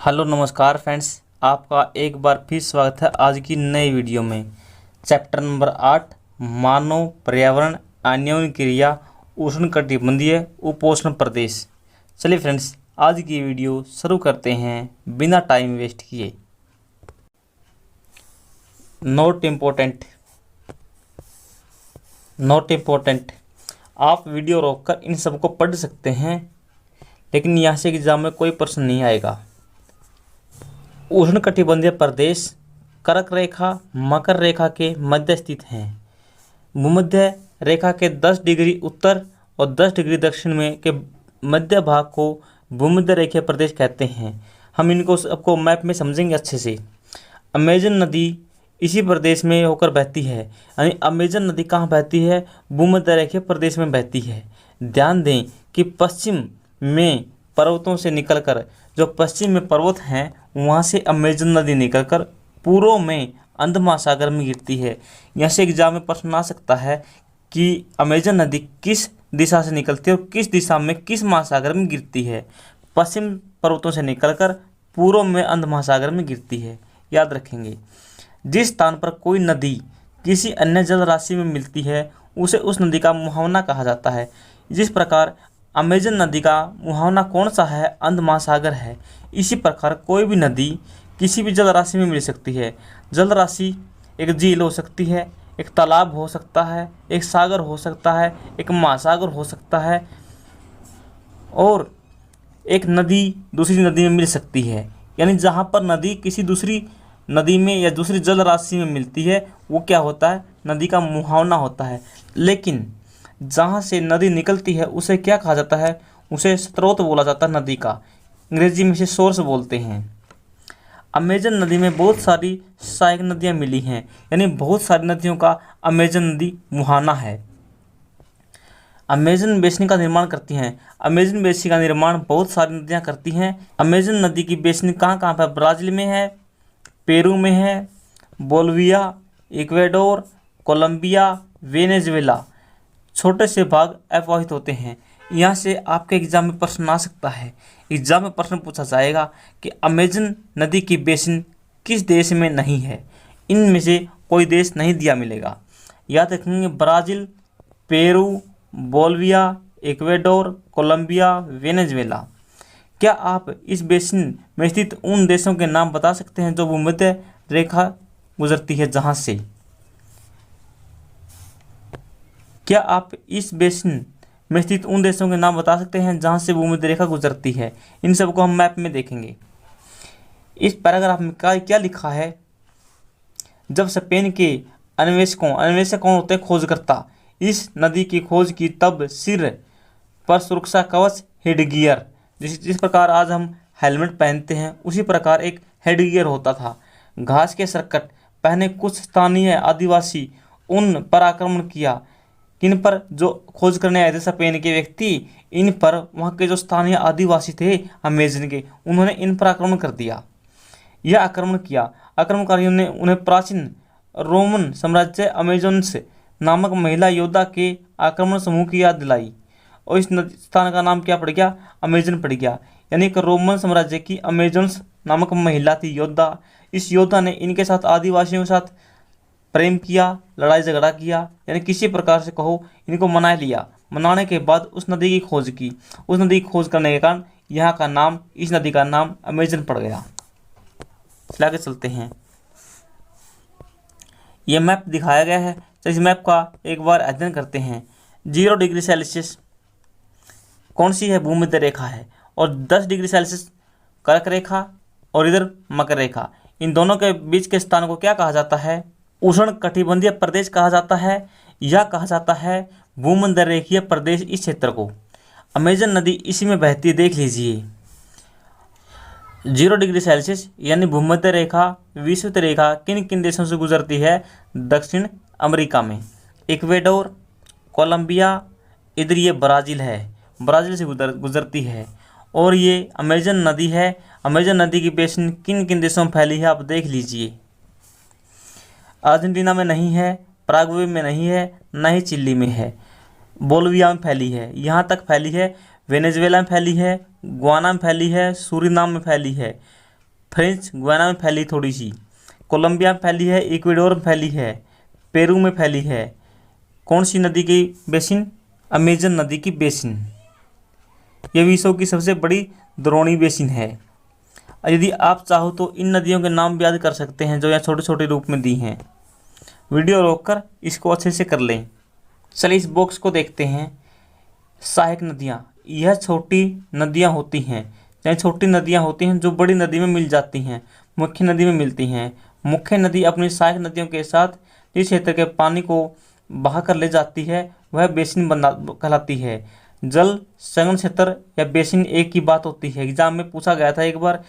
Hello नमस्कार friends, आपका एक बार फिर स्वागत है आज की नई वीडियो में। चैप्टर नंबर 8 मानव पर्यावरण अन्योन्य क्रिया उष्णकटिबंधीय उपोष्ण प्रदेश। चलिए फ्रेंड्स, आज की वीडियो शुरू करते हैं बिना टाइम वेस्ट किए। नोट इम्पोर्टेंट, आप वीडियो रोककर इन सबको पढ़ सकते हैं, लेकिन यहाँ से एग्जाम में कोई प्रश्न नहीं आएगा। उष्णकटिबंधीय प्रदेश कर्क रेखा मकर रेखा के मध्य स्थित हैं। भूमध्य रेखा के 10 डिग्री उत्तर और 10 डिग्री दक्षिण में के मध्य भाग को भूमध्य रेखीय प्रदेश कहते हैं। हम इनको सबको मैप में समझेंगे अच्छे से। अमेजन नदी इसी प्रदेश में होकर बहती है, यानी अमेजन नदी कहाँ बहती है? भूमध्य रेखीय प्रदेश में बहती है। ध्यान दें कि पश्चिम में पर्वतों से निकलकर, जो पश्चिम में पर्वत हैं वहाँ से अमेजन नदी निकलकर पूर्व में अंध महासागर में गिरती है। यहाँ से एग्जाम में प्रश्न आ सकता है कि अमेजन नदी किस दिशा से निकलती है और किस दिशा में किस महासागर में गिरती है। पश्चिम पर्वतों से निकलकर पूर्व में अंध महासागर में गिरती है, याद रखेंगे। जिस स्थान पर कोई नदी किसी अन्य जल राशि में मिलती है उसे उस नदी का मुहावना कहा जाता है। जिस प्रकार अमेजन नदी का मुहावना कौन सा है? अंध महासागर है। इसी प्रकार कोई भी नदी किसी भी जल राशि में मिल सकती है। जल राशि एक झील हो सकती है, एक तालाब हो सकता है, एक सागर हो सकता है, एक महासागर हो सकता है, और एक नदी दूसरी नदी में मिल सकती है। यानी जहाँ पर नदी किसी दूसरी नदी में या दूसरी जल राशि में मिलती है वो क्या होता है? नदी का मुहावना होता है। लेकिन जहाँ से नदी निकलती है उसे क्या कहा जाता है? उसे स्रोत बोला जाता है नदी का। अंग्रेजी में इसे सोर्स बोलते हैं। अमेजन नदी में बहुत सारी सहायक नदियाँ मिली हैं, यानी बहुत सारी नदियों का अमेजन नदी मुहाना है। अमेजन बेसिन का निर्माण करती हैं। अमेजन बेसिन का निर्माण बहुत सारी नदियाँ करती हैं। अमेजन नदी की बेसिन कहाँ कहाँ पर? ब्राज़ील में है, पेरू में है, बोलिविया, इक्वेडोर, कोलंबिया, वेनेजुएला छोटे से भाग अपवाहित होते हैं। यहाँ से आपके एग्जाम में प्रश्न आ सकता है। एग्जाम में प्रश्न पूछा जाएगा कि अमेजन नदी की बेसिन किस देश में नहीं है? इनमें से कोई देश नहीं दिया मिलेगा। याद रखेंगे, Brazil, Peru, Bolivia, Ecuador, Colombia, Venezuela. क्या आप इस बेसिन में स्थित उन देशों के नाम बता सकते हैं जो भूमध्य रेखा गुजरती है जहाँ से? क्या आप इस बेसिन में स्थित उन देशों के नाम बता सकते हैं जहां से भूमध्य रेखा गुजरती है? इन सबको हम मैप में देखेंगे। इस पैराग्राफ में क्या लिखा है? जब स्पेन के अन्वेषक कौन होते हैं? खोजकर्ता। इस नदी की खोज की तब सिर पर सुरक्षा कवच हेडगियर, जिस प्रकार आज हम हेलमेट पहनते हैं उसी प्रकार एक हेडगियर होता था। घास के सरकट पहने कुछ स्थानीय आदिवासी उन पर आक्रमण किया। किन पर? जो खोज करने आए थे स्पेन के व्यक्ति, इन पर वहाँ के जो स्थानीय आदिवासी थे अमेजन के, उन्होंने इन पर आक्रमण कर दिया। यह आक्रमण किया। आक्रमणकारियों ने उन्हें प्राचीन रोमन साम्राज्य अमेजोन्स नामक महिला योद्धा के आक्रमण समूह की याद दिलाई, और इस स्थान का नाम क्या पड़ गया? अमेजन पड़ गया। यानी कि रोमन साम्राज्य की अमेजोन्स नामक महिला थी योद्धा। इस योद्धा ने इनके साथ आदिवासियों के साथ प्रेम किया, लड़ाई झगड़ा किया, यानी किसी प्रकार से कहो इनको मना लिया। मनाने के बाद उस नदी की खोज की। उस नदी की खोज करने के कारण यहाँ का नाम, इस नदी का नाम अमेजन पड़ गया। चलिए आगे चलते हैं। यह मैप दिखाया गया है, तो इस मैप का एक बार अध्ययन करते हैं। 0 डिग्री सेल्सियस कौन सी है? भूमध्य रेखा है। और 10 डिग्री सेल्सियस कर्क रेखा और इधर मकर रेखा। इन दोनों के बीच के स्थान को क्या कहा जाता है? उष्ण कटिबंधीय प्रदेश कहा जाता है, या कहा जाता है भूमध्य रेखीय प्रदेश। इस क्षेत्र को अमेजन नदी इसी में बहती है, देख लीजिए। 0 डिग्री सेल्सियस यानी भूमध्य रेखा, विषुवत रेखा किन किन देशों से गुजरती है? दक्षिण अमेरिका में इक्वेडोर, कोलंबिया, इधर ये ब्राज़ील है, ब्राज़ील से गुजरती है। और ये अमेजन नदी है। अमेजन नदी की बेसिन किन किन देशों में फैली है आप देख लीजिए। अर्जेंटीना में नहीं है, पराग्वे में नहीं है, न ही चिली में है। बोलिविया में फैली है, यहाँ तक फैली है। वेनेजुएला में फैली है, गुयाना में फैली है, सूरीनाम में फैली है, फ्रेंच गुयाना में फैली थोड़ी सी, कोलंबिया में फैली है, इक्वेडोर में फैली है, पेरू में फैली है। कौन सी नदी की बेसिन? अमेजन नदी की बेसिन। यह विश्व की सबसे बड़ी द्रोणी बेसिन है। यदि आप चाहो तो इन नदियों के नाम भी याद कर सकते हैं जो यहाँ छोटे छोटे रूप में दी हैं। वीडियो रोककर इसको अच्छे से कर लें। चलिए इस बॉक्स को देखते हैं। सहायक नदियाँ, यह छोटी नदियाँ होती हैं, चाहे छोटी नदियाँ होती हैं जो बड़ी नदी में मिल जाती हैं, मुख्य नदी में मिलती हैं। मुख्य नदी अपनी सहायक नदियों के साथ जिस क्षेत्र के पानी को बहा कर ले जाती है वह बेसिन बना कहलाती है। जल संग्रहण क्षेत्र या बेसिन एक ही बात होती है। एग्जाम में पूछा गया था एक बार,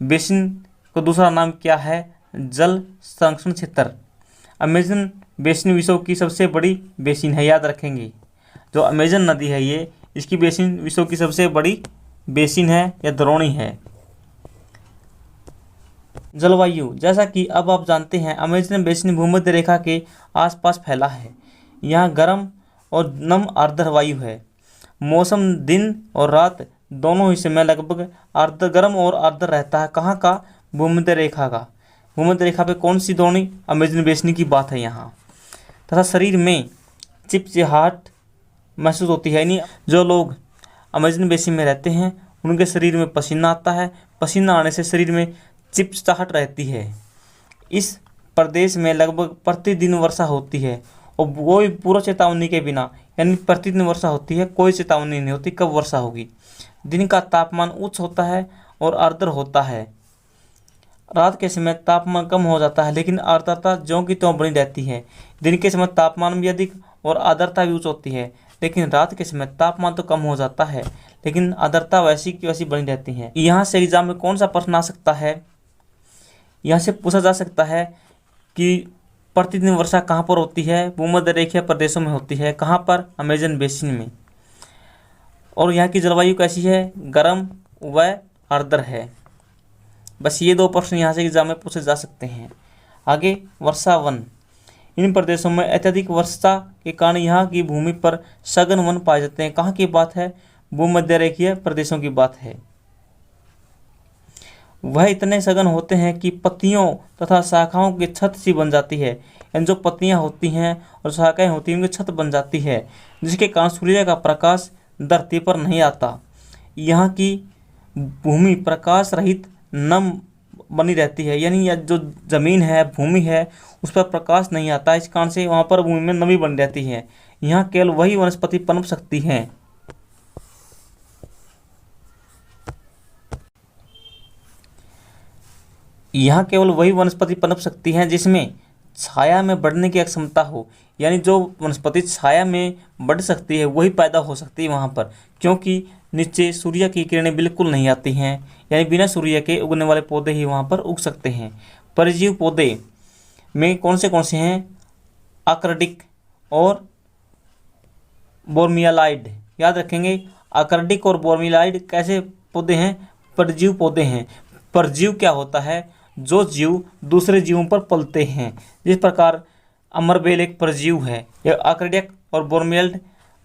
बेसिन का दूसरा नाम क्या है? जल संरक्षण क्षेत्र। अमेजन बेसिन विश्व की सबसे बड़ी बेसिन है, याद रखेंगे। जो अमेजन नदी है ये, इसकी बेसिन विश्व की सबसे बड़ी बेसिन है या द्रोणी है। जलवायु, जैसा कि अब आप जानते हैं अमेजन बेसिन भूमध्य रेखा के आसपास फैला है। यहाँ गर्म और नम आर्द्र वायु है। मौसम दिन और रात दोनों हिस्से में लगभग आर्द्र गर्म और आर्द्र रहता है। कहाँ का? भूमध्य रेखा का। भूमध्य रेखा पे कौन सी द्रोणी? अमेजन बेसिन की बात है यहाँ। तथा शरीर में चिपचिहाहट महसूस होती है, यानी जो लोग अमेजन बेसिन में रहते हैं उनके शरीर में पसीना आता है। पसीना आने से शरीर में चिपचिहाहट रहती है। इस प्रदेश में लगभग प्रतिदिन वर्षा होती है और कोई पूर्व चेतावनी के बिना, यानी प्रतिदिन वर्षा होती है, कोई चेतावनी नहीं होती कब वर्षा होगी। दिन का तापमान उच्च होता है और आर्द्र होता है। रात के समय तापमान कम हो जाता है लेकिन आर्द्रता ज्यों की त्यों बनी रहती है। दिन के समय तापमान भी अधिक और आर्द्रता भी उच्च होती है, लेकिन रात के समय तापमान तो कम हो जाता है लेकिन आर्द्रता वैसी की वैसी बनी रहती है। यहाँ से एग्जाम में कौन सा प्रश्न आ सकता है? यहाँ से पूछा जा सकता है कि प्रतिदिन वर्षा कहाँ पर होती है? भूमध्य रेखीय प्रदेशों में होती है। कहाँ पर? अमेजन बेसिन में। और यहाँ की जलवायु कैसी है? गर्म व आर्द्र है। बस ये दो प्रश्न यहाँ से एग्जाम में पूछे जा सकते हैं। आगे वर्षा वन। इन प्रदेशों में अत्यधिक वर्षा के कारण यहाँ की भूमि पर सघन वन पाए जाते हैं। कहाँ की बात है? भूमध्य रेखीय प्रदेशों की बात है। वह इतने सघन होते हैं कि पत्तियों तथा शाखाओं की छत सी बन जाती है। यानी जो पत्तियां होती हैं और शाखाएं होती हैं उनकी छत बन जाती है, जिसके कारण सूर्य का प्रकाश धरती पर नहीं आता। यहाँ की भूमि प्रकाश रहित नम बनी रहती है, यानी यह जो जमीन है, भूमि है, उस पर प्रकाश नहीं आता। इस कारण से वहाँ पर भूमि में नमी बनी रहती है। यहाँ केवल वही वनस्पति पनप सकती हैं। यहाँ केवल वही वनस्पति पनप सकती हैं जिसमें छाया में बढ़ने की अक्षमता हो, यानी जो वनस्पति छाया में बढ़ सकती है वही पैदा हो सकती है वहाँ पर, क्योंकि नीचे सूर्य की किरणें बिल्कुल नहीं आती हैं, यानी बिना सूर्य के उगने वाले पौधे ही वहाँ पर उग सकते हैं। परजीवी पौधे में कौन से हैं? आकर्डिक और बोर्मियालाइड। याद रखेंगे, आकर्डिक और बोर्मियालाइड कैसे पौधे हैं? परजीवी पौधे हैं। परजीव क्या होता है? जो जीव दूसरे जीवों पर पलते हैं। जिस प्रकार अमरबेल एक परजीव है, यह आकर्डिक और बोर्मियालाइड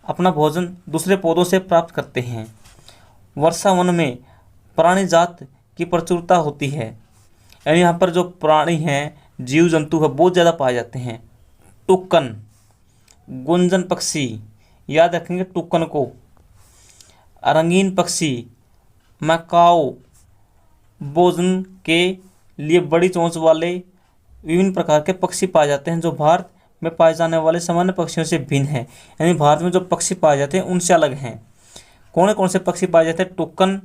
अपना भोजन दूसरे पौधों से प्राप्त करते हैं। वर्षा वन में प्राणी जात की प्रचुरता होती है, यानी यहाँ पर जो प्राणी हैं, जीव जंतु है, बहुत ज़्यादा पाए जाते हैं। टुक्कन, गुंजन पक्षी, याद रखेंगे टुक्कन को। रंगीन पक्षी, मैकाओ, भोजन के लिए बड़ी चोंच वाले विभिन्न प्रकार के पक्षी पाए जाते हैं जो भारत में पाए जाने वाले सामान्य पक्षियों से भिन्न है, यानी भारत में जो पक्षी पाए जाते हैं उनसे अलग हैं। कौन से पक्षी पाए जाते हैं? टुक्कन,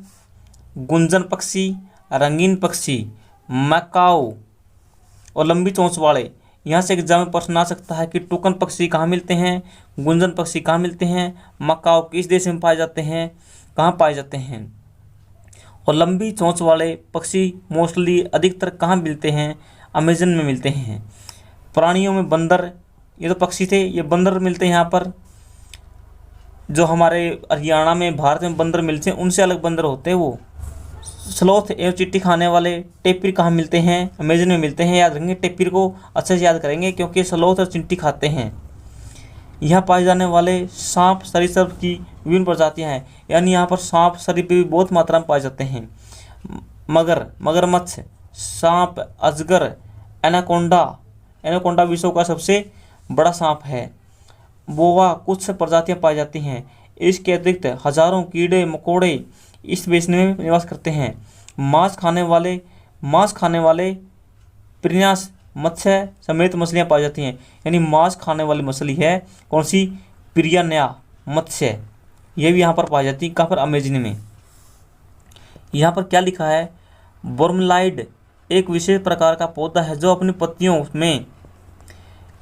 गुंजन पक्षी, रंगीन पक्षी, मैकाओ और लंबी चोंच वाले। यहाँ से एग्जाम में प्रश्न आ सकता है कि टुक्कन पक्षी कहाँ मिलते हैं, गुंजन पक्षी कहाँ मिलते हैं, मैकाओ किस देश में पाए जाते हैं, कहाँ पाए जाते हैं, और लंबी चोंच वाले पक्षी मोस्टली अधिकतर कहाँ मिलते हैं? अमेजन में मिलते हैं। प्राणियों में बंदर, ये तो पक्षी थे, ये बंदर मिलते हैं यहाँ पर। जो हमारे हरियाणा में, भारत में बंदर मिलते हैं उनसे अलग बंदर होते हैं वो। स्लोथ एवं चिट्टी खाने वाले टेपिर कहाँ मिलते हैं? अमेजन में मिलते हैं। याद रखेंगे, टेपिर को अच्छे से याद करेंगे क्योंकि स्लोथ और चिट्टी खाते हैं। यहाँ पाए जाने वाले सांप सरीसृप की विभिन्न प्रजातियाँ हैं, यानी यहाँ पर सांप सरीसृप भी बहुत मात्रा में पाए जाते हैं। मगरमच्छ सांप, अजगर, एनाकोंडा। एनाकोंडा विश्व का सबसे बड़ा सांप है। बोआ कुछ प्रजातियां पाई जाती हैं। इसके अतिरिक्त हजारों कीड़े मकोड़े इस बेसिन में निवास करते हैं। मांस खाने वाले प्रियास मत्स्य समेत मछलियां पाई जाती हैं। यानी मांस खाने वाली मछली है कौन सी? पिरियान्या मत्स्य। यह भी यहाँ पर पाई जाती है। कहाँ पर? अमेजन में। यहाँ पर क्या लिखा है? ब्रोमेलाइड एक विशेष प्रकार का पौधा है जो अपनी पत्तियों में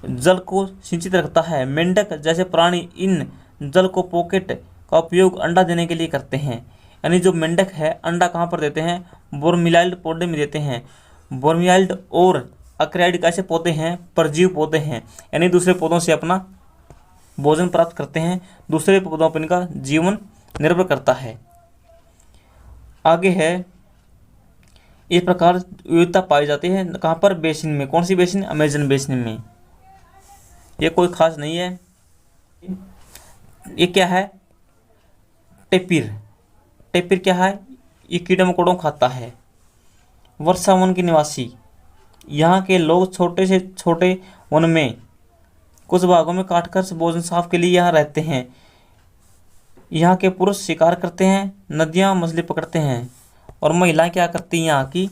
जल को सिंचित रखता है। मेंढक जैसे प्राणी इन जल को पॉकेट का उपयोग अंडा देने के लिए करते हैं। यानी जो मेंढक है अंडा कहाँ पर देते हैं? ब्रोमेलाइड पौधे में देते हैं। ब्रोमेलाइड और अक्राइड कैसे पौधे हैं? परजीव पौधे हैं। यानी दूसरे पौधों से अपना भोजन प्राप्त करते हैं। दूसरे पौधों पर इनका जीवन निर्भर करता है। आगे है, इस प्रकार विविधता पाई जाती है कहाँ पर? बेसिन में। कौन सी बेसिन? अमेजन बेसिन में। ये कोई खास नहीं है। ये क्या है? टेपिर। टेपिर क्या है? ये कीड़े मकोड़ों खाता है। वर्षा वन के निवासी। यहाँ के लोग छोटे से छोटे वन में कुछ भागों में काटकर भोजन साफ के लिए यहाँ रहते हैं। यहाँ के पुरुष शिकार करते हैं, नदियाँ मछली पकड़ते हैं और महिलाएं क्या करती हैं? यहाँ की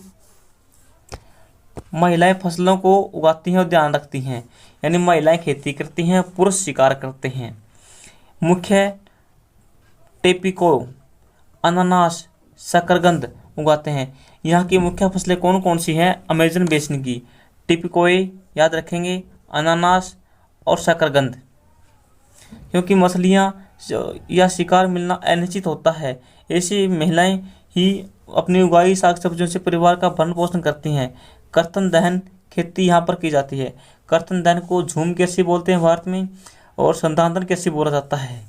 महिलाएं फसलों को उगाती हैं और ध्यान रखती हैं। यानी महिलाएं खेती करती हैं, पुरुष शिकार करते हैं। मुख्य टेपिको अनानास शकरकंद उगाते हैं। यहाँ की मुख्य फसलें कौन कौन सी हैं? अमेजन बेसिन की। टेपिकोए याद रखेंगे, अनानास और शकरकंद। क्योंकि मछलियाँ या शिकार मिलना अनिश्चित होता है, ऐसी महिलाएं ही अपनी उगाई साग सब्जियों से परिवार का भरण पोषण करती हैं। कर्तन दहन खेती यहाँ पर की जाती है। कर्तन दहन को झूम कृषि बोलते हैं भारत में, और संतांतरण कृषि बोला जाता है।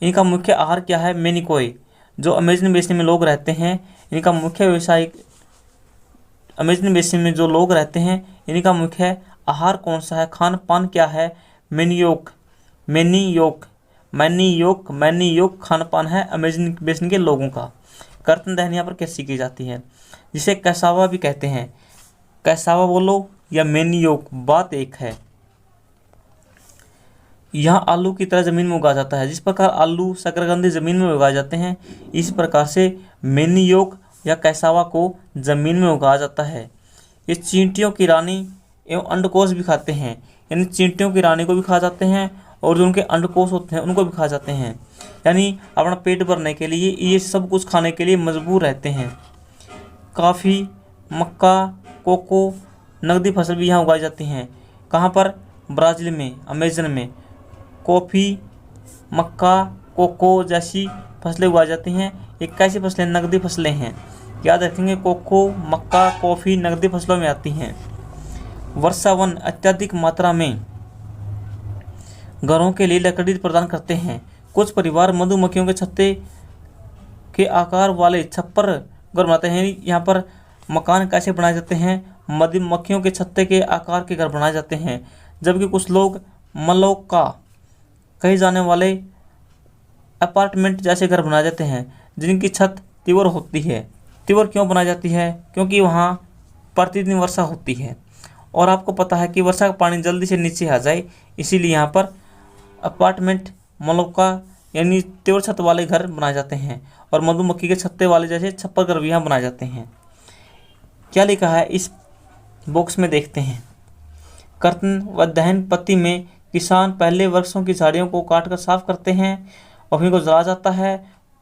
इनका मुख्य आहार क्या है? मेनिकोए। जो अमेजन बेसिन में लोग रहते हैं इनका मुख्य व्यवसाय, अमेजन बेसिन में जो लोग रहते हैं इनका मुख्य आहार कौन सा है? खान पान क्या है? मैनियोक खान पान है अमेजन बेसिन के लोगों का। कर्तन दहन यहाँ पर कृषि की जाती है, जिसे कैसावा भी कहते हैं। कैसावा बोलो या मैनियोक, बात एक है। यहाँ आलू की तरह जमीन में उगाया जाता है। जिस प्रकार आलू शकरकंदी जमीन में उगाए जाते हैं, इस प्रकार से मैनियोक या कैसावा को जमीन में उगाया जाता है। ये चींटियों की रानी एवं अंडकोश भी खाते हैं। यानी चींटियों की रानी को भी खा जाते हैं और जो उनके अंडकोश होते हैं उनको भी खा जाते हैं। यानी अपना पेट भरने के लिए ये सब कुछ खाने के लिए मजबूर रहते हैं। काफ़ी, मक्का, कोको, नकदी फसल भी यहाँ उगाई जाती हैं। कहाँ पर? ब्राज़ील में, अमेजन में। कॉफ़ी, मक्का, कोको जैसी फसलें उगाई जाती हैं। ये कैसी फसलें? नकदी फसलें हैं। याद रखेंगे, कोको, मक्का, कॉफ़ी नकदी फसलों में आती हैं। वर्षा वन अत्यधिक मात्रा में घरों के लिए लकड़ी प्रदान करते हैं। कुछ परिवार मधुमक्खियों के छत्ते के आकार वाले छप्पर घर बनाते हैं। यहाँ पर मकान कैसे बनाए जाते हैं? मधुमक्खियों के छत्ते के आकार के घर बनाए जाते हैं। जबकि कुछ लोग मलोक्का कहे जाने वाले अपार्टमेंट जैसे घर बनाए जाते हैं, जिनकी छत तीव्र होती है। तीव्र क्यों बनाई जाती है? क्योंकि वहाँ प्रतिदिन वर्षा होती है और आपको पता है कि वर्षा का पानी जल्दी से नीचे आ जाए, इसीलिए यहाँ पर अपार्टमेंट, मलोक्का यानी तीव्र छत वाले घर बनाए जाते हैं और मधुमक्खी के छत्ते वाले जैसे छप्पर घर भी यहाँ बनाए जाते हैं। क्या लिखा है इस बॉक्स में? देखते हैं। कर्तन व दहन पत्ती में किसान पहले वृक्षों की झाड़ियों को काटकर साफ करते हैं और फिर को जला जाता है।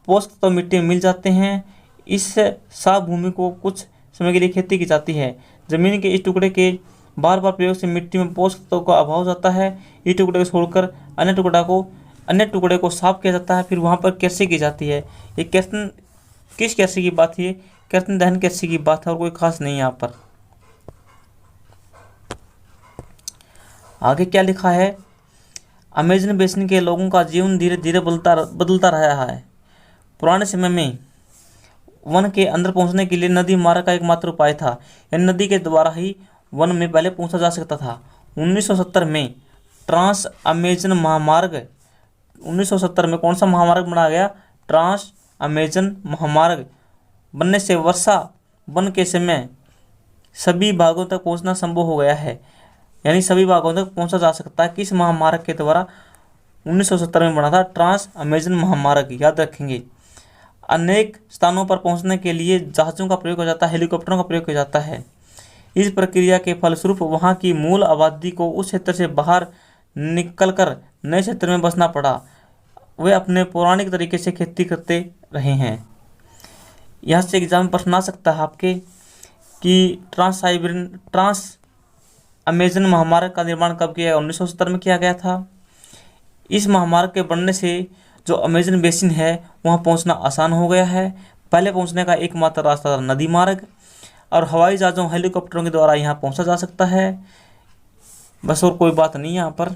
पोषक तो मिट्टी में मिल जाते हैं। इस साफ भूमि को कुछ समय के लिए खेती की जाती है। जमीन के इस टुकड़े के बार बार प्रयोग से मिट्टी में पोषक तत्वों का अभाव हो जाता है। इस टुकड़े को छोड़कर अन्य टुकड़े को साफ किया जाता है, फिर वहाँ पर कृषि की जाती है। ये कर्तन किस कृषि की बात है? कर्तन दहन कृषि की बात है और कोई खास नहीं यहाँ पर। आगे क्या लिखा है? अमेजन बेसिन के लोगों का जीवन धीरे धीरे बदलता रहा है। पुराने समय में वन के अंदर पहुंचने के लिए नदी मार्ग का एकमात्र उपाय था। यानी नदी के द्वारा ही वन में पहले पहुंचा जा सकता था। 1970 में ट्रांस अमेजन महामार्ग 1970 में कौन सा महामार्ग बनाया गया? ट्रांस अमेजन महामार्ग बनने से वर्षा वन के समय सभी भागों तक पहुंचना संभव हो गया है, यानी सभी भागों तक पहुंचा जा सकता है। किस महामार्ग के द्वारा? 1970 में बना था ट्रांस अमेजन महामार्ग, याद रखेंगे। अनेक स्थानों पर पहुंचने के लिए जहाज़ों का प्रयोग हो जाता है, हेलीकॉप्टरों का प्रयोग किया जाता है। इस प्रक्रिया के फलस्वरूप वहां की मूल आबादी को उस क्षेत्र से बाहर निकलकर नए क्षेत्र में बसना पड़ा। वे अपने पौराणिक तरीके से खेती करते रहे हैं। यहाँ से एग्जाम में प्रश्न आ सकता है आपके कि ट्रांस अमेजन महामार्ग का निर्माण कब किया गया? 1970 में किया गया था। इस महामार्ग के बनने से जो अमेजन बेसिन है वहाँ पहुँचना आसान हो गया है। पहले पहुँचने का एकमात्र रास्ता था नदी मार्ग, और हवाई जहाज़ों हेलीकॉप्टरों के द्वारा यहाँ पहुँचा जा सकता है। बस और कोई बात नहीं यहाँ पर।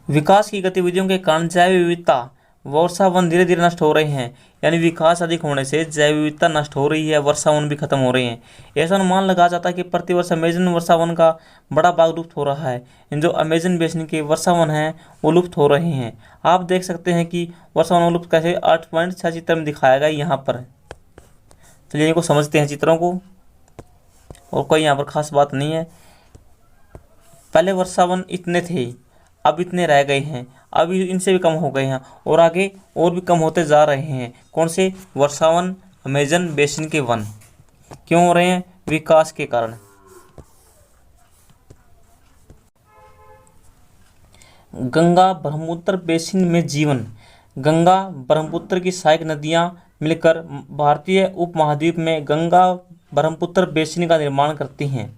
विकास की गतिविधियों के कारण जैव विविधता वर्षा वन धीरे धीरे नष्ट हो रहे हैं, यानी विकास अधिक होने से जैव विविधता नष्ट हो रही है, वर्षा वन भी खत्म हो रहे हैं। ऐसा अनुमान लगाया जाता है कि प्रतिवर्ष अमेजन वर्षा वन का बड़ा भाग लुप्त हो रहा है। इन जो अमेजन बेसिन के वर्षा वन हैं वो लुप्त हो रहे हैं। आप देख सकते हैं कि वर्षा वन लुप्त कैसे 8.6 चित्र में दिखाया गया यहाँ पर। चलिए इनको समझते हैं चित्रों को, और कोई यहाँ पर खास बात नहीं है। पहले वर्षा वन इतने थे, अब इतने रह गए हैं, अब इनसे भी कम हो गए हैं, और आगे और भी कम होते जा रहे हैं। कौन से? वर्षावन, अमेजन बेसिन के वन। क्यों हो रहे हैं? विकास के कारण। गंगा ब्रह्मपुत्र बेसिन में जीवन। गंगा ब्रह्मपुत्र की सहायक नदियां मिलकर भारतीय उपमहाद्वीप में गंगा ब्रह्मपुत्र बेसिन का निर्माण करती हैं।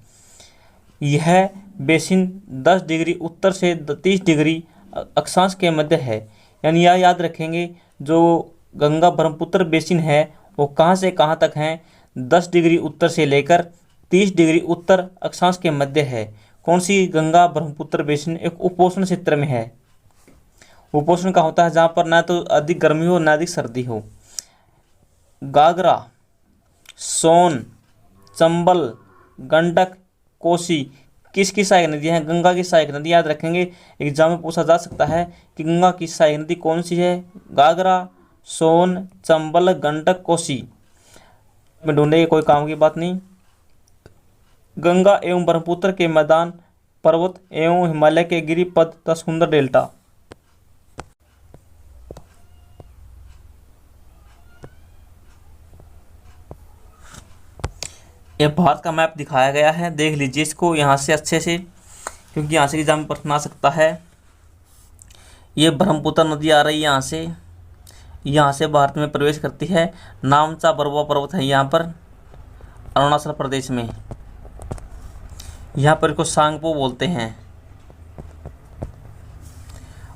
यह बेसिन 10 डिग्री उत्तर से 30 डिग्री अक्षांश के मध्य है। यानी यह याद रखेंगे, जो गंगा ब्रह्मपुत्र बेसिन है वो कहाँ से कहाँ तक है? 10 डिग्री उत्तर से लेकर 30 डिग्री उत्तर अक्षांश के मध्य है। कौन सी? गंगा ब्रह्मपुत्र बेसिन एक उपोष्ण क्षेत्र में है। उपोष्ण का होता है जहाँ पर ना तो अधिक गर्मी हो ना अधिक सर्दी हो। घाघरा, सोन, चंबल, गंडक, कोसी किसकी सहायक नदी है? गंगा की सहायक नदी। याद रखेंगे, एग्जाम में पूछा जा सकता है कि गंगा की सहायक नदी कौन सी है? घाघरा, सोन, चंबल, गंडक, कोसी में ढूंढेंगे, कोई काम की बात नहीं। गंगा एवं ब्रह्मपुत्र के मैदान, पर्वत एवं हिमालय के गिरिपद तथा सुंदर डेल्टा। यह भारत का मैप दिखाया गया है, देख लीजिए इसको यहाँ से अच्छे से, क्योंकि यहाँ से एग्जाम में प्रश्न आ सकता है। ये ब्रह्मपुत्र नदी आ रही है यहाँ से भारत में प्रवेश करती है। नामचा बरवा पर्वत है यहाँ पर अरुणाचल प्रदेश में, यहाँ पर इसको सांगपो बोलते हैं।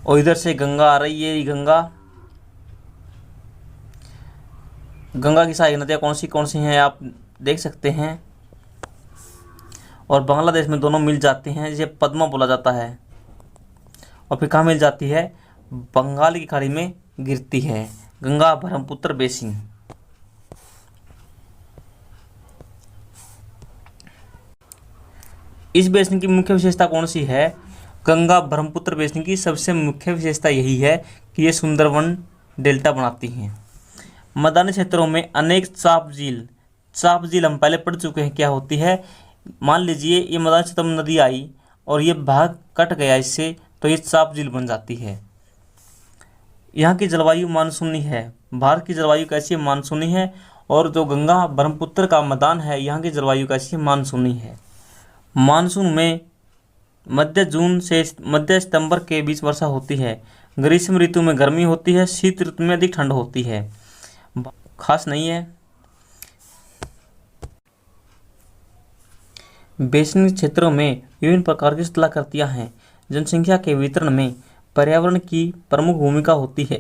और इधर से गंगा आ रही है, ये गंगा की सहायक नदियाँ कौन सी हैं आप देख सकते हैं। और बांग्लादेश में दोनों मिल जाती हैं, जिसे पद्मा बोला जाता है। और फिर कहाँ मिल जाती है? बंगाल की खाड़ी में गिरती है गंगा ब्रह्मपुत्र बेसिन। इस बेसिन की मुख्य विशेषता कौन सी है? गंगा ब्रह्मपुत्र बेसिन की सबसे मुख्य विशेषता यही है कि ये सुंदरवन डेल्टा बनाती हैं। मैदानी क्षेत्रों में अनेक चाप झील हम पहले पढ़ चुके हैं क्या होती है। मान लीजिए ये मैदानी क्षेत्र में नदी आई और ये भाग कट गया इससे, तो ये चाप झील बन जाती है। यहाँ की जलवायु मानसूनी है। भारत की जलवायु कैसी है? मानसूनी है। और जो गंगा ब्रह्मपुत्र का मैदान है यहाँ की जलवायु कैसी है? मानसूनी है। मानसून में मध्य जून से मध्य सितंबर के बीच वर्षा होती है। ग्रीष्म ऋतु में गर्मी होती है, शीत ऋतु में अधिक ठंड होती है। खास नहीं है। बेसिन क्षेत्रों में विभिन्न प्रकार की स्थलाकृतियाँ हैं। जनसंख्या के वितरण में पर्यावरण की प्रमुख भूमिका होती है।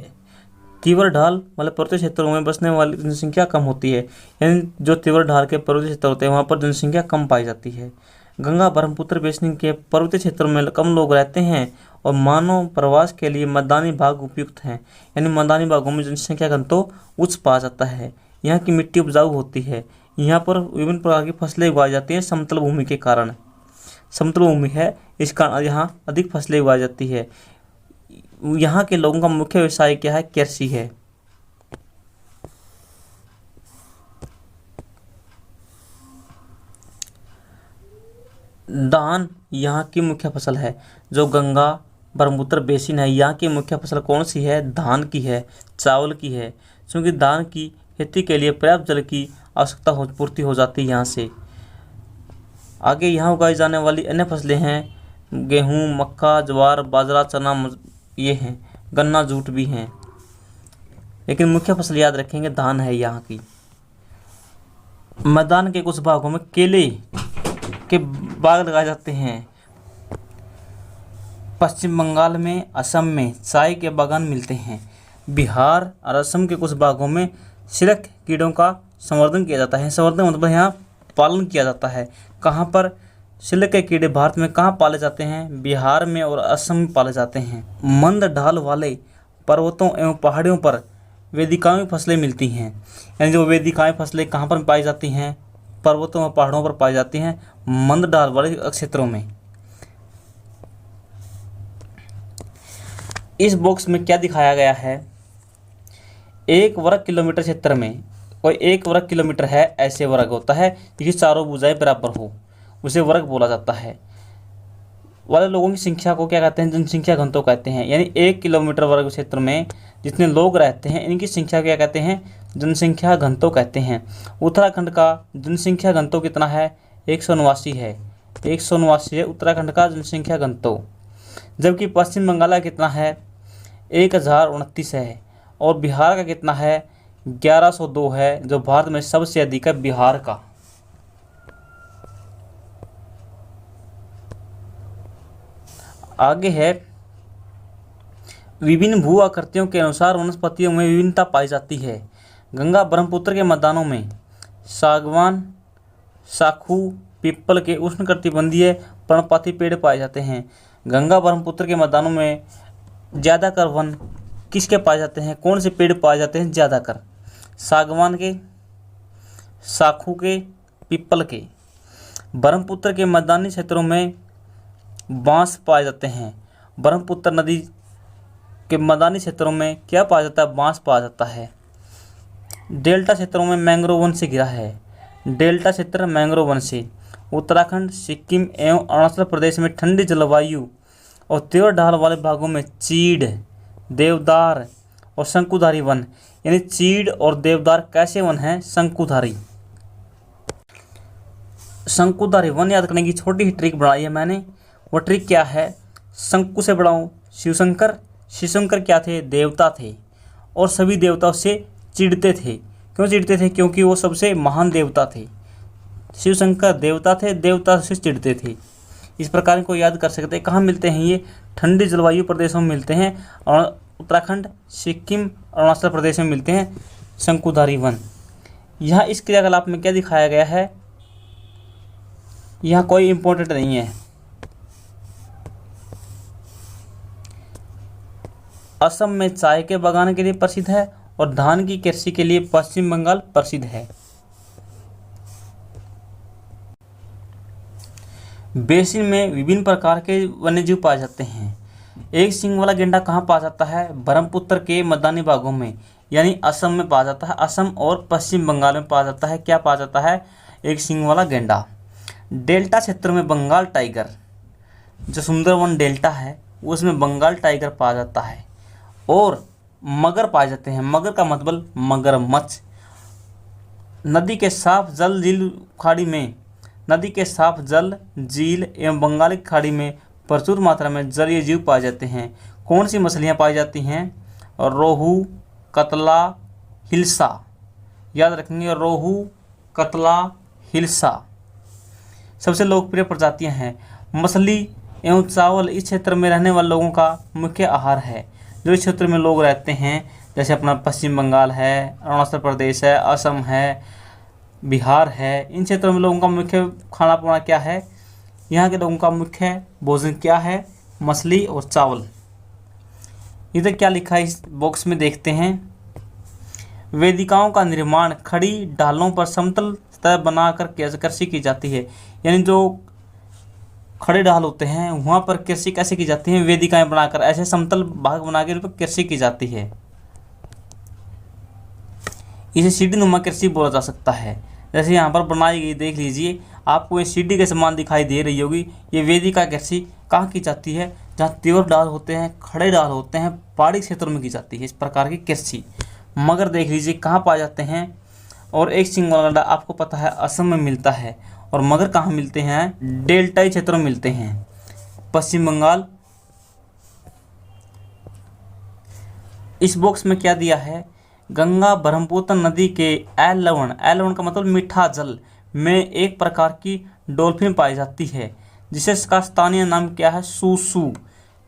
तीव्र ढाल वाले पर्वतीय क्षेत्रों में बसने वाली जनसंख्या कम होती है, यानी जो तीव्र ढाल के पर्वतीय क्षेत्र होते हैं वहाँ पर जनसंख्या कम पाई जाती है। गंगा ब्रह्मपुत्र बेसिन के पर्वतीय क्षेत्रों में कम लोग रहते हैं और मानव प्रवास के लिए मैदानी भाग उपयुक्त हैं, यानी मैदानी भागों में जनसंख्या घनत्व उच्च पाया जाता है। यहाँ की मिट्टी उपजाऊ होती है। यहाँ पर विभिन्न प्रकार की फसलें उगाई जाती हैं समतल भूमि के कारण। समतल भूमि है इस कारण यहाँ अधिक फसलें उगाई जाती है। यहाँ के लोगों का मुख्य व्यवसाय क्या है? कृषि है। धान यहाँ की मुख्य फसल है। जो गंगा ब्रह्मपुत्र बेसिन है, यहाँ की मुख्य फसल कौन सी है? धान की है, चावल की है, क्योंकि धान की खेती के लिए पर्याप्त जल की आवश्यकता पूर्ति हो जाती है यहाँ से। आगे यहाँ उगाई जाने वाली अन्य फसलें हैं गेहूँ, मक्का, ज्वार, बाजरा, चना, ये हैं, गन्ना, जूट भी हैं, लेकिन मुख्य फसल याद रखेंगे धान है यहाँ की। मैदान के कुछ भागों में केले के बाग लगाए जाते हैं। पश्चिम बंगाल में, असम में चाय के बागान मिलते हैं। बिहार और असम के कुछ भागों में सिल्क कीड़ों का संवर्धन किया जाता है। संवर्धन मतलब यहाँ पालन किया जाता है। कहाँ पर? सिल्क के कीड़े भारत में कहाँ पाले जाते हैं? बिहार में और असम में पाले जाते हैं। मंद ढाल वाले पर्वतों एवं पहाड़ियों पर वेदिकाएं फसलें मिलती हैं। यानी जो वेदिकाएं फसलें कहाँ पर पाई जाती हैं? पर्वतों और पहाड़ों पर पाई जाती हैं, मंद ढाल वाले क्षेत्रों में। इस बॉक्स में क्या दिखाया गया है? 1 वर्ग किलोमीटर क्षेत्र में कोई 1 वर्ग किलोमीटर है, ऐसे वर्ग होता है जिसकी चारों भुजाएं बराबर हो, उसे वर्ग बोला जाता है। वाले लोगों की संख्या को क्या कहते हैं? जनसंख्या घनत्व कहते हैं। यानी 1 किलोमीटर वर्ग क्षेत्र में जितने लोग रहते हैं, इनकी संख्या क्या कहते हैं? जनसंख्या घनत्व कहते हैं। उत्तराखंड का जनसंख्या घनत्व कितना है? 189 है। 189 है उत्तराखंड का जनसंख्या घनत्व। जबकि पश्चिम बंगाल का कितना है? 1029 है। और बिहार का कितना है? 1102 है, जो भारत में सबसे अधिक है बिहार का। आगे है विभिन्न भू आकृतियों के अनुसार वनस्पतियों में विभिन्नता पाई जाती है। गंगा ब्रह्मपुत्र के मैदानों में सागवान, साखू, पीपल के उष्णकटिबंधीय पर्णपाती पेड़ पाए जाते हैं। गंगा ब्रह्मपुत्र के मैदानों में ज़्यादातर वन किसके पाए जाते हैं? कौन से पेड़ पाए जाते हैं ज़्यादातर? सागवान के, साखू के, पीपल के। ब्रह्मपुत्र के मैदानी क्षेत्रों में बांस पाए जाते हैं। ब्रह्मपुत्र नदी के मैदानी क्षेत्रों में क्या पाया जाता है? बांस पाया जाता है। डेल्टा क्षेत्रों में मैंग्रोव वन से घिरा है। डेल्टा क्षेत्र मैंग्रोव वन से। उत्तराखंड, सिक्किम एवं अरुणाचल प्रदेश में ठंडी जलवायु और तीव्र ढाल वाले भागों में चीड़, देवदार और शंकुधारी वन। यानी चीड़ और देवदार कैसे वन हैं? शंकुधारी। शंकुधारी वन याद करने की छोटी ही ट्रिक बनाई है मैंने। वो ट्रिक क्या है? शंकु से बढ़ाऊं शिवशंकर। शिवशंकर क्या थे? देवता थे, और सभी देवताओं से चिढ़ते थे। क्यों चिढ़ते थे? क्योंकि वो सबसे महान देवता थे। शिवशंकर देवता थे, देवता से चिढ़ते थे। इस प्रकार इनको याद कर सकते हैं। कहाँ मिलते हैं ये? ठंडी जलवायु प्रदेशों में मिलते हैं, और उत्तराखंड, सिक्किम, अरुणाचल प्रदेश में मिलते हैं शंकुधारी वन। यहाँ इस क्रियाकलाप में क्या दिखाया गया है? यहाँ कोई इम्पोर्टेंट नहीं है। असम में चाय के बागान के लिए प्रसिद्ध है और धान की कृषि के लिए पश्चिम बंगाल प्रसिद्ध है। बेसिन में विभिन्न प्रकार के वन्यजीव पाए जाते हैं। एक सींग वाला गेंडा कहाँ पाया जाता है? ब्रह्मपुत्र के मैदानी भागों में, यानी असम में पाया जाता है। असम और पश्चिम बंगाल में पाया जाता है। क्या पाया जाता है? एक सींग वाला गेंडा। डेल्टा क्षेत्र में बंगाल टाइगर, जो सुंदरवन डेल्टा है उसमें बंगाल टाइगर पाया जाता है। और मगर पाए जाते हैं। मगर का मतलब मगरमच्छ। नदी के साफ जल झील खाड़ी में, नदी के साफ जल झील एवं बंगाल की खाड़ी में प्रचुर मात्रा में जलीय जीव पाए जाते हैं। कौन सी मछलियाँ पाई जाती हैं? रोहू, कतला, हिल्सा। याद रखेंगे, रोहू, कतला, हिल्सा सबसे लोकप्रिय प्रजातियां हैं। मछली एवं चावल इस क्षेत्र में रहने वाले लोगों का मुख्य आहार है। जो इस क्षेत्र में लोग रहते हैं, जैसे अपना पश्चिम बंगाल है, अरुणाचल प्रदेश है, असम है, बिहार है, इन क्षेत्रों में लोगों का मुख्य खाना पीना क्या है? यहाँ के लोगों का मुख्य भोजन क्या है? मछली और चावल। इधर क्या लिखा है इस बॉक्स में देखते हैं। वेदिकाओं का निर्माण खड़ी ढालों पर समतल सतह बनाकर कृषि की जाती है। यानी जो खड़े ढाल होते हैं वहाँ पर कृषि कैसे की जाती है? वेदिकाएं बनाकर, ऐसे समतल भाग बनाकर उन पर कृषि की जाती है। इसे सीढ़ी नुमा कृषि बोला जा सकता है। जैसे यहाँ पर बनाई गई, देख लीजिए, आपको ये सीढ़ी के समान दिखाई दे रही होगी। ये वेदिका कृषि कहाँ की जाती है? जहाँ तीव्र ढाल होते हैं, खड़े ढाल होते हैं, पहाड़ी क्षेत्रों में की जाती है इस प्रकार की कृषि। मगर देख लीजिए कहाँ पाए जाते हैं। और एक सिंग वाला गड्ढा आपको पता है असम में मिलता है। और मगर कहाँ मिलते हैं? डेल्टाई क्षेत्रों में मिलते हैं, पश्चिम बंगाल। इस बॉक्स में क्या दिया है? गंगा ब्रह्मपुत्र नदी के एल लवण का मतलब मीठा जल में एक प्रकार की डॉल्फिन पाई जाती है, जिसे इसका स्थानीय नाम क्या है? सूसू।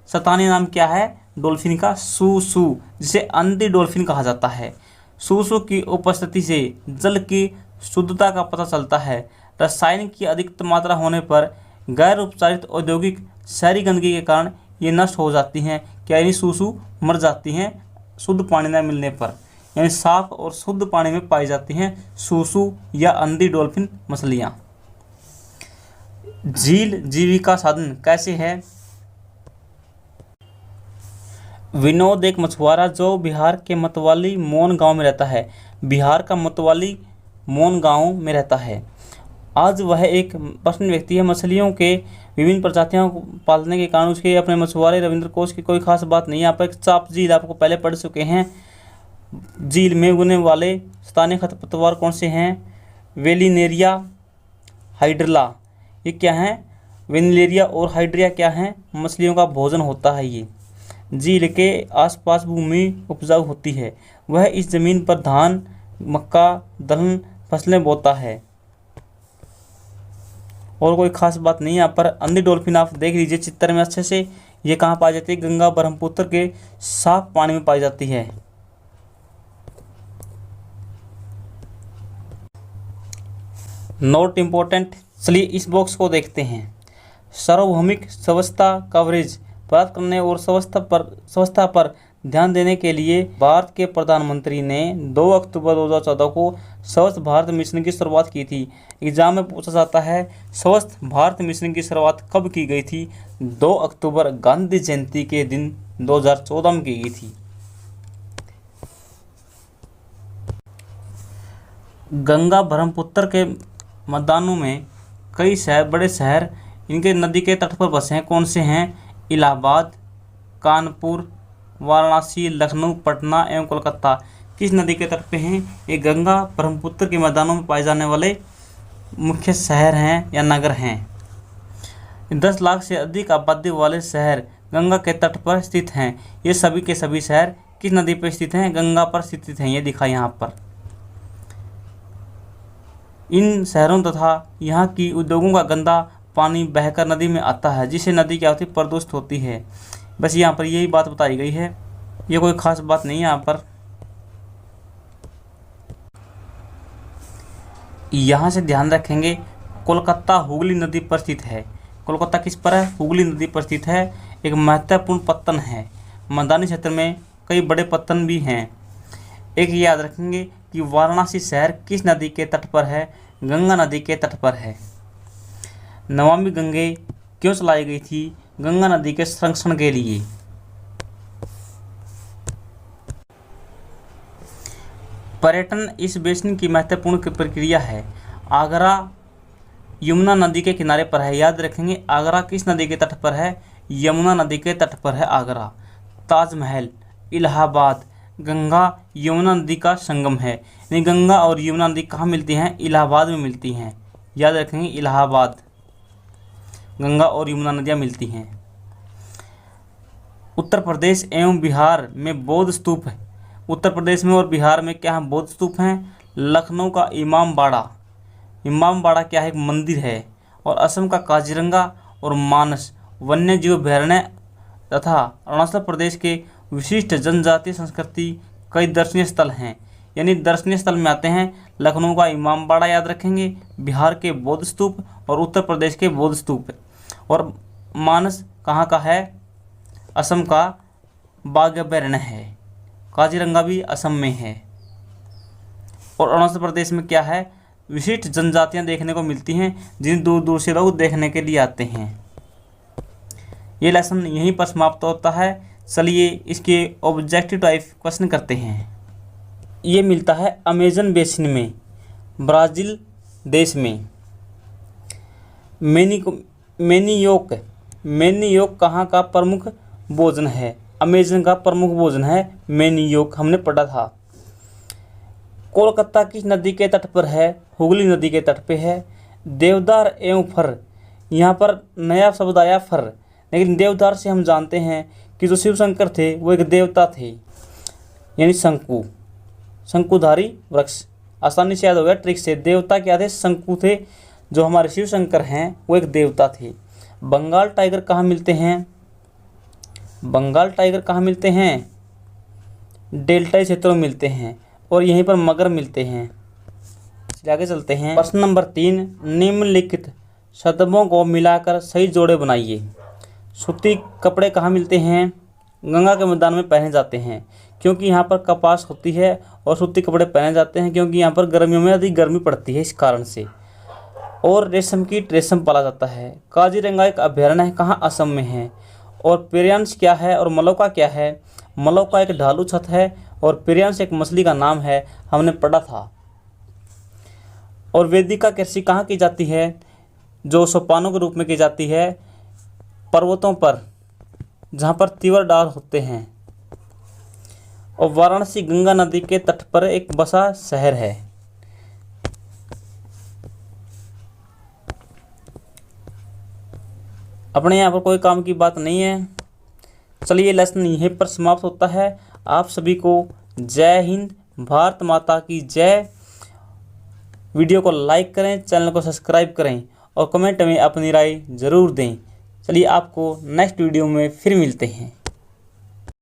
स्थानीय नाम क्या है डॉल्फिन का? सूसू, जिसे अंधी डॉल्फिन कहा जाता है। सूसू की उपस्थिति से जल की शुद्धता का पता चलता है। रसायन की अधिक मात्रा होने पर गैर उपचारित औद्योगिक शहरी गंदगी के कारण ये नष्ट हो जाती हैं। क्या यानी सूसू मर जाती हैं शुद्ध पानी न मिलने पर। यानी साफ और शुद्ध पानी में पाई जाती हैं सूसू या अंधी डॉल्फिन मछलियाँ। झील जीविका साधन कैसे है? विनोद एक मछुआरा जो बिहार के मतवाली मोन गांव में रहता है। बिहार का मतवाली मोन गांव में रहता है। आज वह एक प्रसन्न व्यक्ति है। मछलियों के विभिन्न प्रजातियों को पालने के कारण उसके अपने मछुआरे रविंद्र कोश की कोई खास बात नहीं है। यहाँ पर एक चाप झील आपको पहले पढ़ चुके हैं। झील में उगने वाले स्थानीय खरपतवार कौन से हैं? वेलिनेरिया, हाइड्रला। ये क्या है? वेलिनेरिया और हाइड्रिया क्या है? मछलियों का भोजन होता है। ये झील के आसपास भूमि उपजाऊ होती है। वह इस जमीन पर धान, मक्का, दलहन फसलें बोता है। और कोई खास बात नहीं। यहाँ पर अंधी डॉल्फिन आप देख लीजिए चित्र में अच्छे से। ये कहाँ पाई जाती है? गंगा ब्रह्मपुत्र के साफ पानी में पाई जाती है। Note important. चलिए इस बॉक्स को देखते हैं। सार्वभौमिक स्वच्छता कवरेज प्राप्त करने और स्वच्छता पर ध्यान देने के लिए भारत के प्रधानमंत्री ने 2 अक्टूबर 2014 को स्वच्छ भारत मिशन की शुरुआत की थी। एग्जाम में पूछा जाता है स्वच्छ भारत मिशन की शुरुआत कब की गई थी? 2 अक्टूबर गांधी जयंती के दिन 2014 में की गई थी। गंगा ब्रह्मपुत्र के मैदानों में कई शहर, बड़े शहर इनके नदी के तट पर बसे हैं। कौन से हैं? इलाहाबाद, कानपुर, वाराणसी, लखनऊ, पटना एवं कोलकाता। किस नदी के तट पे हैं? ये गंगा ब्रह्मपुत्र के मैदानों में पाए जाने वाले मुख्य शहर हैं या नगर हैं। 10 लाख से अधिक आबादी वाले शहर गंगा के तट पर स्थित हैं। ये सभी के सभी शहर किस नदी पर स्थित हैं? गंगा पर स्थित हैं। ये दिखा यहाँ पर। इन शहरों तथा यहाँ की उद्योगों का गंदा पानी बहकर नदी में आता है, जिससे नदी क्या होती है? प्रदूषित होती है। बस यहाँ पर यही बात बताई गई है। ये कोई खास बात नहीं है। यहाँ पर यहाँ से ध्यान रखेंगे कोलकाता हुगली नदी पर स्थित है। कोलकाता किस पर है? हुगली नदी पर स्थित है। एक महत्वपूर्ण पत्तन है। मैदानी क्षेत्र में कई बड़े पत्तन भी हैं। एक याद रखेंगे कि वाराणसी शहर किस नदी के तट पर है? गंगा नदी के तट पर है। नमामि गंगे क्यों चलाई गई थी? गंगा नदी के संरक्षण के लिए। पर्यटन इस बेसिन की महत्वपूर्ण प्रक्रिया है। आगरा यमुना नदी के किनारे पर है। याद रखेंगे आगरा किस नदी के तट पर है? यमुना नदी के तट पर है आगरा। ताजमहल इलाहाबाद गंगा यमुना नदी का संगम है। यानी गंगा और यमुना नदी कहाँ मिलती हैं? इलाहाबाद में मिलती हैं। याद रखेंगे इलाहाबाद गंगा और यमुना नदियाँ मिलती हैं। उत्तर प्रदेश एवं बिहार में बौद्ध स्तूप है। उत्तर प्रदेश में और बिहार में क्या है? बौद्ध स्तूप हैं। लखनऊ का इमामबाड़ा क्या है? एक मंदिर है। और असम का काजीरंगा और मानस वन्य जीव अभयारण्य तथा अरुणाचल प्रदेश के विशिष्ट जनजातीय संस्कृति कई दर्शनीय स्थल हैं। यानी दर्शनीय स्थल में आते हैं लखनऊ का इमामबाड़ा याद रखेंगे, बिहार के बौद्ध स्तूप और उत्तर प्रदेश के बौद्ध स्तूप। और मानस कहाँ का है? असम का बाघ अभयारण्य है। काजीरंगा भी असम में है। और अरुणाचल प्रदेश में क्या है? विशिष्ट जनजातियां देखने को मिलती हैं, जिन्हें दूर दूर से लोग देखने के लिए आते हैं। ये लेसन यहीं पर समाप्त होता है। चलिए इसके ऑब्जेक्टिव टाइप क्वेश्चन करते हैं। ये मिलता है अमेजन बेसिन में, ब्राज़ील देश में। मैनियोक मैनियोक कहाँ का प्रमुख भोजन है? अमेजन का प्रमुख भोजन है मैनियोक, हमने पढ़ा था। कोलकाता किस नदी के तट पर है? हुगली नदी के तट पे है। देवदार एवं फर, यहाँ पर नया शब्द आया फर, लेकिन देवदार से हम जानते हैं कि जो शिव शंकर थे वो एक देवता थे, यानी शंकुधारी वृक्ष। आसानी से याद हो गया ट्रिक से। देवता क्या थे? शंकु थे। जो हमारे शिव शंकर हैं वो एक देवता थे। बंगाल टाइगर कहाँ मिलते हैं? बंगाल टाइगर कहाँ मिलते हैं? डेल्टाई क्षेत्रों में मिलते हैं, और यहीं पर मगर मिलते हैं। आगे चलते हैं। प्रश्न नंबर 3, निम्नलिखित शब्दों को मिलाकर सही जोड़े बनाइए। सूती कपड़े कहाँ मिलते हैं? गंगा के मैदान में पहने जाते हैं, क्योंकि यहाँ पर कपास होती है, और सूती कपड़े पहने जाते हैं क्योंकि यहाँ पर गर्मियों में अधिक गर्मी पड़ती है, इस कारण से। और रेशम कीट रेशम पाला जाता है। काजीरंगा एक अभयारण्य है, कहाँ? असम में है। और पेरियांश क्या है और मलौका क्या है? मलौका एक ढालू छत है, और पेरियांश एक मछली का नाम है, हमने पढ़ा था। और वेदिका कृषि कहाँ की जाती है? जो सोपानों के रूप में की जाती है पर्वतों पर, जहाँ पर तीवर डाल होते हैं। और वाराणसी गंगा नदी के तट पर एक बसा शहर है। अपने यहाँ पर कोई काम की बात नहीं है। चलिए लेसन यहीं पर समाप्त होता है। आप सभी को जय हिंद, भारत माता की जय। वीडियो को लाइक करें, चैनल को सब्सक्राइब करें, और कमेंट में अपनी राय ज़रूर दें। चलिए आपको नेक्स्ट वीडियो में फिर मिलते हैं।